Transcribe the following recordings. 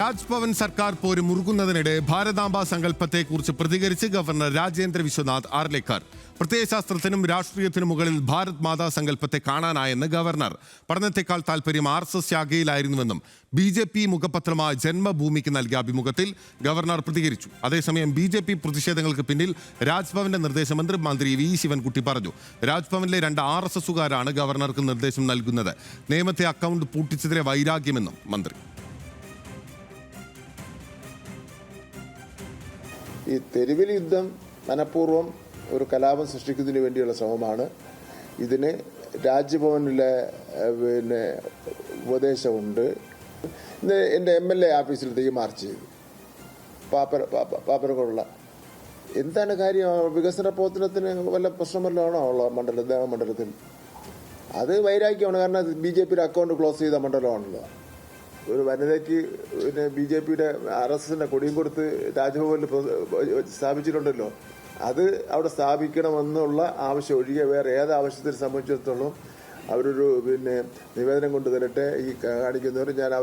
രാജ്ഭവൻ സർക്കാർ പോര് മുറുകുന്നതിനിടെ ഭാരതാംബ സങ്കല്പത്തെക്കുറിച്ച് പ്രതികരിച്ച് ഗവർണർ രാജേന്ദ്ര വിശ്വനാഥ് ആർലേക്കർ. പ്രത്യയശാസ്ത്രത്തിനും രാഷ്ട്രീയത്തിനും മുകളിൽ ഭാരത് മാതാ സങ്കല്പത്തെ കാണാനായെന്ന് ഗവർണർ. പഠനത്തെക്കാൾ താൽപര്യം RSS ശാഖയിലായിരുന്നുവെന്നും BJP മുഖപത്രമായ ജന്മഭൂമിക്ക് നൽകിയ അഭിമുഖത്തിൽ ഗവർണർ പ്രതികരിച്ചു. അതേസമയം BJP പ്രതിഷേധങ്ങൾക്ക് പിന്നിൽ രാജ്ഭവന്റെ നിർദ്ദേശമെന്ന് മന്ത്രി V ശിവൻകുട്ടി പറഞ്ഞു. രാജ്ഭവനിലെ 2 RSSകാരാണ് ഗവർണർക്ക് നിർദ്ദേശം നൽകുന്നത്. നിയമത്തെ അക്കൗണ്ട് പൂട്ടിച്ചതിലെ വൈരാഗ്യമെന്നും മന്ത്രി. ഈ തെരുവിൽ യുദ്ധം മനഃപൂർവ്വം ഒരു കലാപം സൃഷ്ടിക്കുന്നതിന് വേണ്ടിയുള്ള ശ്രമമാണ്. ഇതിന് രാജ്ഭവനിലെ ഉപദേശമുണ്ട്. ഇന്ന് എൻ്റെ MLA ആഫീസിലത്തേക്ക് മാർച്ച് ചെയ്തു. പാപ്പരങ്ങളുള്ള എന്താണ് കാര്യം? വികസന പ്രവർത്തനത്തിന് വല്ല പ്രശ്നം വല്ലതാണോ ഉള്ള ദേവമണ്ഡലത്തിൽ? അത് വൈരാഗ്യമാണ്. കാരണം BJPയുടെ അക്കൗണ്ട് ക്ലോസ് ചെയ്ത മണ്ഡലമാണല്ലോ. ഒരു വനിതയ്ക്ക് BJPയുടെ RSSന്റെ കൊടിയും കൊടുത്ത് രാജ്ഭവനിൽ സ്ഥാപിച്ചിട്ടുണ്ടല്ലോ. അത് അവിടെ സ്ഥാപിക്കണമെന്നുള്ള ആവശ്യം ഒഴികെ വേറെ ഏത് ആവശ്യത്തെ സംബന്ധിച്ചിടത്തോളം അവരൊരു നിവേദനം കൊണ്ട് തരട്ടെ. ഈ കാണിക്കുന്നവർ ഞാൻ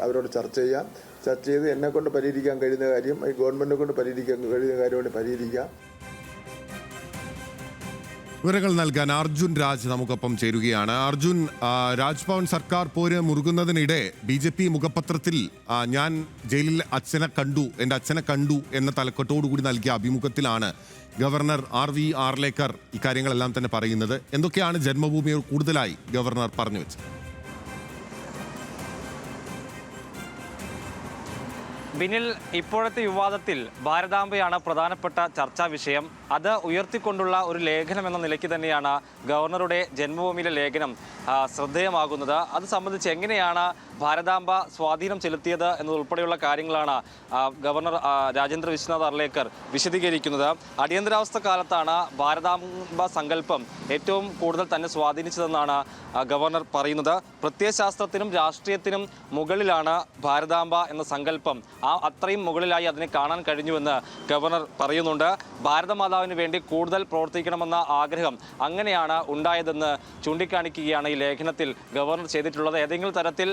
അവരോട് ചർച്ച ചെയ്ത് എന്നെ കൊണ്ട് പരിഹരിക്കാൻ കഴിയുന്ന കാര്യം, ഈ ഗവൺമെന്റിനെ കൊണ്ട് പരിഹരിക്കാൻ കഴിയുന്ന കാര്യമാണ് പരിഹരിക്കാം. വിവരങ്ങൾ നൽകാൻ അർജുൻ രാജ് നമുക്കൊപ്പം ചേരുകയാണ്. അർജുൻ, രാജ്ഭവൻ സർക്കാർ പോര് മുറുകുന്നതിനിടെ BJP മുഖപത്രത്തിൽ ഞാൻ ജയിലിൽ എൻ്റെ അച്ഛനെ കണ്ടു എന്ന തലക്കെട്ടോടുകൂടി നൽകിയ അഭിമുഖത്തിലാണ് ഗവർണർ RV ആർലേക്കർ ഇക്കാര്യങ്ങളെല്ലാം തന്നെ പറയുന്നത്. എന്തൊക്കെയാണ് ജന്മഭൂമിയോട് കൂടുതലായി ഗവർണർ പറഞ്ഞു വെച്ചത്? ബിനിൽ, ഇപ്പോഴത്തെ വിവാദത്തിൽ ഭാരതാംബയാണ് പ്രധാനപ്പെട്ട ചർച്ചാ വിഷയം. അത് ഉയർത്തിക്കൊണ്ടുള്ള ഒരു ലേഖനം എന്ന നിലയ്ക്ക് തന്നെയാണ് ഗവർണറുടെ ജന്മഭൂമിയിലെ ലേഖനം ശ്രദ്ധേയമാകുന്നത്. അത് സംബന്ധിച്ച് എങ്ങനെയാണ് ഭാരതാംബ സ്വാധീനം ചെലുത്തിയത് എന്നതുൾപ്പെടെയുള്ള കാര്യങ്ങളാണ് ഗവർണർ രാജേന്ദ്ര വിശ്വനാഥ് ആർലേക്കർ വിശദീകരിക്കുന്നത്. അടിയന്തരാവസ്ഥ കാലത്താണ് ഭാരതാംബ സങ്കല്പം ഏറ്റവും കൂടുതൽ തന്നെ സ്വാധീനിച്ചതെന്നാണ് ഗവർണർ പറയുന്നത്. പ്രത്യയശാസ്ത്രത്തിനും രാഷ്ട്രീയത്തിനും മുകളിലാണ് ഭാരതാംബ എന്ന സങ്കല്പം. അത്രയും മുകളിലായി അതിനെ കാണാൻ കഴിഞ്ഞുവെന്ന് ഗവർണർ പറയുന്നുണ്ട്. ഭാരതമാതാവിന് വേണ്ടി കൂടുതൽ പ്രവർത്തിക്കണമെന്ന ആഗ്രഹം അങ്ങനെയാണ് ഉണ്ടായതെന്ന് ചൂണ്ടിക്കാണിക്കുകയാണ് ഈ ലേഖനത്തിൽ ഗവർണർ ചെയ്തിട്ടുള്ളത്. ഏതെങ്കിലും തരത്തിൽ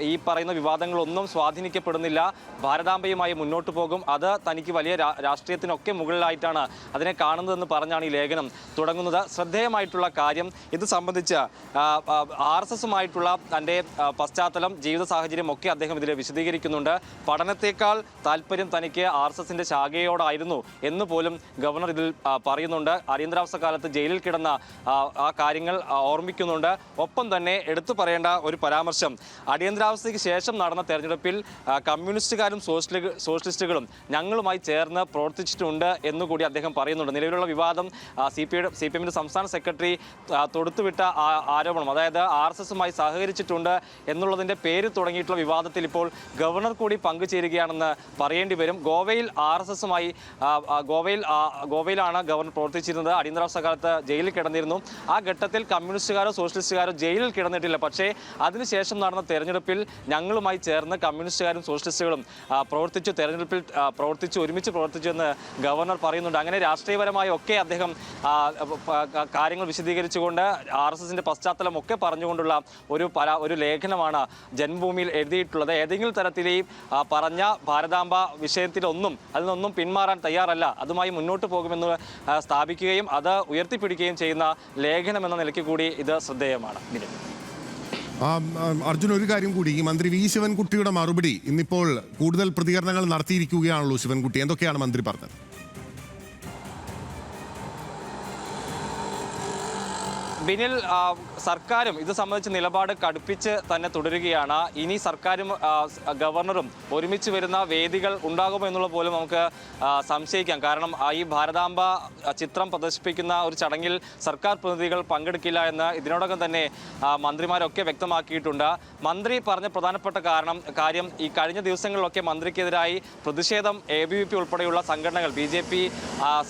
ഈ പറയുന്ന വിവാദങ്ങളൊന്നും സ്വാധീനിക്കപ്പെടുന്നില്ല. ഭാരതാംബയുമായി മുന്നോട്ട് പോകും. അത് തനിക്ക് വലിയ രാഷ്ട്രീയത്തിനൊക്കെ മുകളിലായിട്ടാണ് അതിനെ കാണുന്നതെന്ന് പറഞ്ഞാണ് ഈ ലേഖനം തുടങ്ങുന്നത്. ശ്രദ്ധേയമായിട്ടുള്ള കാര്യം, ഇത് സംബന്ധിച്ച് RSSുമായിട്ടുള്ള തൻ്റെ പശ്ചാത്തലം, ജീവിത സാഹചര്യം ഒക്കെ അദ്ദേഹം ഇതിൽ വിശദീകരിക്കുന്നുണ്ട്. പഠനത്തേക്കാൾ താല്പര്യം തനിക്ക് RSSന്റെ ശാഖയോടായിരുന്നു എന്ന് പോലും ഗവർണർ ഇതിൽ പറയുന്നുണ്ട്. അടിയന്തരാവസ്ഥ കാലത്ത് ജയിലിൽ കിടന്ന ആ കാര്യങ്ങൾ ഓർമ്മിക്കുന്നുണ്ട്. ഒപ്പം തന്നെ എടുത്തു പറയേണ്ട ഒരു പരാമർശം, അടിയന്തരാവസ്ഥയ്ക്ക് ശേഷം നടന്ന തെരഞ്ഞെടുപ്പിൽ കമ്മ്യൂണിസ്റ്റുകാരും സോഷ്യലിസ്റ്റുകളും ഞങ്ങളുമായി ചേർന്ന് പ്രവർത്തിച്ചിട്ടുണ്ട് എന്നുകൂടി അദ്ദേഹം പറയുന്നുണ്ട്. നിലവിലുള്ള വിവാദം CPMന്റെ സംസ്ഥാന സെക്രട്ടറി തൊടുത്തുവിട്ട ആരോപണം, അതായത് RSSുമായി സഹകരിച്ചിട്ടുണ്ട് എന്നുള്ളതിൻ്റെ പേര് തുടങ്ങിയിട്ടുള്ള വിവാദത്തിൽ ഇപ്പോൾ ഗവർണർ കൂടി പങ്കുചേരുകയാണെന്ന് പറയേണ്ടി വരും. ഗോവയിൽ RSSുമായി ഗോവയിലാണ് ഗവർണർ പ്രവർത്തിച്ചിരുന്നത്. അടിയന്തരാവസ്ഥ കാലത്ത് ജയിലിൽ കിടന്നിരുന്നു. ആ ഘട്ടത്തിൽ കമ്മ്യൂണിസ്റ്റുകാരോ സോഷ്യലിസ്റ്റുകാരോ ജയിലിൽ കിടന്നിട്ടില്ല. പക്ഷേ അതിനുശേഷം നടന്ന തെരഞ്ഞെടുപ്പിൽ ഞങ്ങളുമായി ചേർന്ന് കമ്മ്യൂണിസ്റ്റുകാരും സോഷ്യലിസ്റ്റുകളും തെരഞ്ഞെടുപ്പിൽ ഒരുമിച്ച് പ്രവർത്തിച്ചു എന്ന് ഗവർണർ പറയുന്നുണ്ട്. അങ്ങനെ രാഷ്ട്രീയപരമായി ഒക്കെ അദ്ദേഹം കാര്യങ്ങൾ വിശദീകരിച്ചുകൊണ്ട് RSSന്റെ പശ്ചാത്തലം ഒക്കെ പറഞ്ഞുകൊണ്ടുള്ള ഒരു ലേഖനമാണ് ജന്മഭൂമിയിൽ എഴുതിയിട്ടുള്ളത്. ഏതെങ്കിലും തരത്തിൽ ഈ പറഞ്ഞ ഭാരതാംബ അതിൽ നിന്നൊന്നും പിന്മാറാൻ തയ്യാറല്ല, അതുമായി മുന്നോട്ട് പോകുമെന്ന് സ്ഥാപിക്കുകയും അത് ഉയർത്തിപ്പിടിക്കുകയും ചെയ്യുന്ന ലേഖനം എന്ന നിലയ്ക്ക് കൂടി ഇത് ശ്രദ്ധേയമാണ്. അർജുൻ, ഒരു കാര്യം കൂടി, ഈ മന്ത്രി V ശിവൻകുട്ടിയുടെ മറുപടി ഇന്നിപ്പോൾ കൂടുതൽ പ്രതികരണങ്ങൾ നടത്തിയിരിക്കുകയാണല്ലോ ശിവൻകുട്ടി. എന്തൊക്കെയാണ് മന്ത്രി പറഞ്ഞത്? ബിനിൽ, സർക്കാരും ഇത് സംബന്ധിച്ച് നിലപാട് കടുപ്പിച്ച് തന്നെ തുടരുകയാണ്. ഇനി സർക്കാരും ഗവർണറും ഒരുമിച്ച് വരുന്ന വേദികൾ ഉണ്ടാകുമോ എന്നുള്ള പോലും നമുക്ക് സംശയിക്കാം. കാരണം ഈ ഭാരതാംബ ചിത്രം പ്രദർശിപ്പിക്കുന്ന ഒരു ചടങ്ങിൽ സർക്കാർ പ്രതിനിധികൾ പങ്കെടുക്കില്ല എന്ന് ഇതിനോടകം തന്നെ മന്ത്രിമാരൊക്കെ വ്യക്തമാക്കിയിട്ടുണ്ട്. മന്ത്രി പറഞ്ഞ പ്രധാനപ്പെട്ട കാര്യം ഈ കഴിഞ്ഞ ദിവസങ്ങളിലൊക്കെ മന്ത്രിക്കെതിരായി പ്രതിഷേധം ABVP ഉൾപ്പെടെയുള്ള സംഘടനകൾ, BJP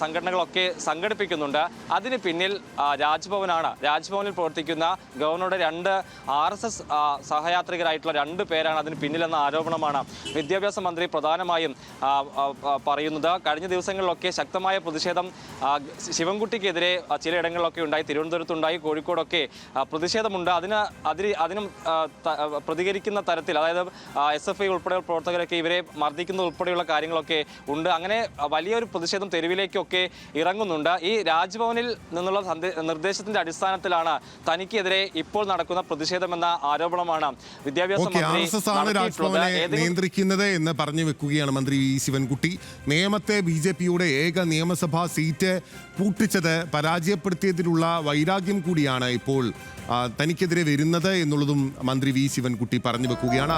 സംഘടനകളൊക്കെ സംഘടിപ്പിക്കുന്നുണ്ട്. അതിന് പിന്നിൽ രാജ്ഭവനിൽ പ്രവർത്തിക്കുന്ന ആരോപിക്കുന്ന ഗവർണറുടെ രണ്ട് RSS സഹയാത്രികരായിട്ടുള്ള 2 പേരാണ് അതിന് പിന്നിലെന്ന ആരോപണമാണ് വിദ്യാഭ്യാസ മന്ത്രി പ്രധാനമായും പറയുന്നത്. കഴിഞ്ഞ ദിവസങ്ങളിലൊക്കെ ശക്തമായ പ്രതിഷേധം ശിവൻകുട്ടിക്കെതിരെ ചിലയിടങ്ങളിലൊക്കെ ഉണ്ടായി, തിരുവനന്തപുരത്തുണ്ടായി, കോഴിക്കോടൊക്കെ പ്രതിഷേധമുണ്ട്. അതിനും പ്രതികരിക്കുന്ന തരത്തിൽ, അതായത് SFI ഉൾപ്പെടെയുള്ള പ്രവർത്തകരൊക്കെ ഇവരെ മർദ്ദിക്കുന്ന ഉൾപ്പെടെയുള്ള കാര്യങ്ങളൊക്കെ ഉണ്ട്. അങ്ങനെ വലിയൊരു പ്രതിഷേധം തെരുവിലേക്കൊക്കെ ഇറങ്ങുന്നുണ്ട്. ഈ രാജ്ഭവനിൽ നിന്നുള്ള നിർദ്ദേശത്തിന്റെ അടിസ്ഥാനത്തിലാണ് തനിക്കെതിരെ ഇപ്പോൾ നടക്കുന്ന പ്രതിഷേധമെന്ന ആരോപണമാണ് വിദ്യാഭ്യാസ മന്ത്രി നിയന്ത്രിക്കുന്നത് എന്ന് പറഞ്ഞു വെക്കുകയാണ് മന്ത്രി വി ശിവൻകുട്ടി. നേമത്തെ BJPയുടെ ഏക നിയമസഭാ സീറ്റ് പൂട്ടിച്ചത് പരാജയപ്പെടുത്തിയതിലുള്ള വൈരാഗ്യം കൂടിയാണ് ഇപ്പോൾ തനിക്കെതിരെ വരുന്നത് എന്നുള്ളതും മന്ത്രി വി ശിവൻകുട്ടി പറഞ്ഞു വെക്കുകയാണ്.